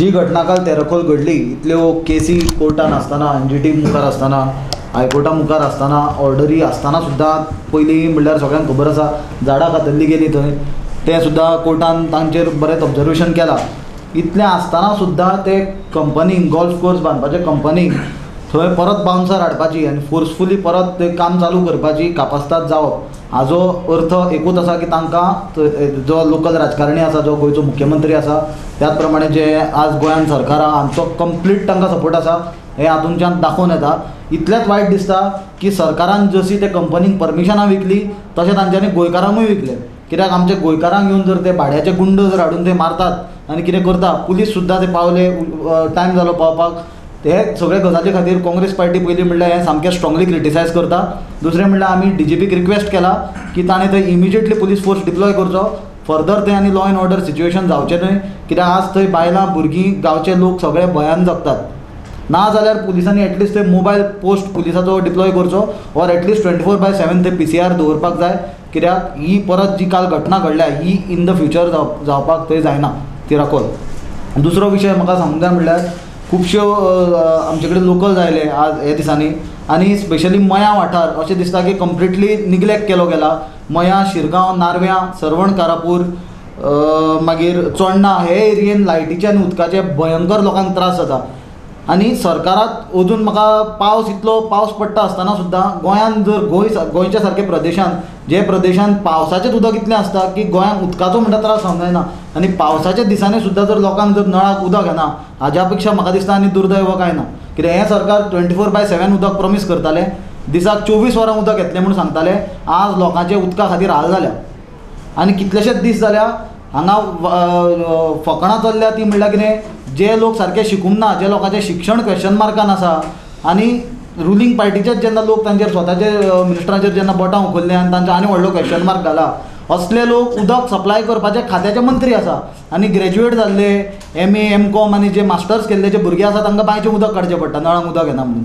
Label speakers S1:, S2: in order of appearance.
S1: जी घटना काल तेरखोल घडली, इतल्यो केसी कोर्टान आसतना, NGT मुखार आसतना, हायकोर्टा मुखार आसतना, ऑर्डरी आसतना सुद्दां पयलीं म्हणल्यार सगळ्यांक खबर आसा झाडां कातरली गेली थंय, तें सुद्दां कोर्टान तांचेर बरेंच ऑब्जर्वेशन केलां. इतलें आसतना सुद्दां ते कंपनीक गोल्फ कोर्स बांदपाचे कंपनीक थंय परत बाउन्सर हाडपाची आनी फोर्सफुली परत तें काम चालू करपाची कापास्ताद जावप, हाजो अर्थ एकूच आसा की तांकां जो लोकल राजकारणी आसा, जो गोंयचो मुख्यमंत्री आसा, त्याच प्रमाणे जे आज गोंयान सरकार आहा हांचो कंप्लीट तांकां सपोर्ट आसा हें हातूंतल्यान दाखोवन येता. इतलेंच वायट दिसता की सरकारान जशी ते कंपनीक परमिशनां विकली तशें तांच्यांनी गोंयकारांकूय विकलें. कित्याक आमच्या गोंयकारांक येवन जर ते भाड्याचे गुंड जर हाडून ते मारतात आनी कितें करता, पुलीस सुद्दां ते पावले, टायम जालो पावपाक, हे सगळे गजाली खातीर काँग्रेस पार्टी पयलीं म्हणल्यार हें सामकें स्ट्रॉंगली क्रिटिसायज करता. दुसरें म्हणल्यार आमी DGPक रिक्वेस्ट केला की ताणें थंय इमिजिएटली पुलीस फोर्स डिप्लॉय करचो. फर्दर थंय आनी लॉ एंड ऑर्डर सिच्युएशन जावचें न्हय, कित्याक आज थंय बायलां भुरगीं गांवचे लोक सगळे भयान जगतात. ना जाल्यार पुलिसांनी एटलिस्ट थंय मोबायल पोस्ट पुलिसाचो डिप्लॉय करचो, ऑर एटलिस्ट 24/7 थंय PCR दवरपाक जाय. कित्याक ही परत जी काल घटना घडल्या ही इन द फ्युचर जावपाक थंय जायना तिराकोल. दुसरो विशय म्हाका सांगूंक जाय म्हणल्यार खुबश्यो आमचे कडेन लोकल जायले आज हे दिसांनी, आनी स्पेशली मयां वाठार अशें दिसता की कंप्लिटली निग्लेक्ट केलो गेला. मयां, शिरगांव, नारव्यां, सरवण कारापूर, मागीर चोडणा हे एरियेन लायटीचे आनी उदकाचे भयंकर लोकांक त्रास जाता. आनी सरकाराक अजून म्हाका पावस इतलो पावस पडटा आसतना सुद्दां गोंयान जर गोंयच्या सारके प्रदेशान, जे प्रदेशान पावसाचेंच उदक इतलें आसता की गोंयांक उदकाचो म्हणटा त्रास जावंक जायना, आनी पावसाच्या दिसांनी सुद्दां जर लोकांक जर नळाक उदक येना, हाज्या पेक्षा म्हाका दिसता आनी दुर्दैव काय ना. कित्याक हें सरकार 24/7 उदक प्रॉमीस करतालें, दिसाक 24 वरां उदक येतलें म्हूण सांगताले. आज लोकांचे उदका खातीर हाल जाल्या आनी कितलेशेच दीस जाल्या हांगा फकाणां चल्ल्या ती म्हणल्यार कितें, जे लोक सारके शिकूंक ना, जे लोकांचें शिक्षण क्वेश्चन मार्कान आसा, आनी रुलींग पार्टीचेच जेन्ना लोक तांचेर स्वताचे मिनिस्टरांचेर जेन्ना बोटां उखल्लीं आनी तांचो आनी व्हडलो क्वेश्चन मार्क घाला, असले लोक उदक सप्लाय करपाचे खात्याचे मंत्री आसा. आनी ग्रॅज्युएट जाल्ले, MA, MCom आनी जे मास्टर्स केल्ले जे भुरगे आसा तांकां बांयचें उदक काडचें पडटा नळांक उदक येना म्हणून.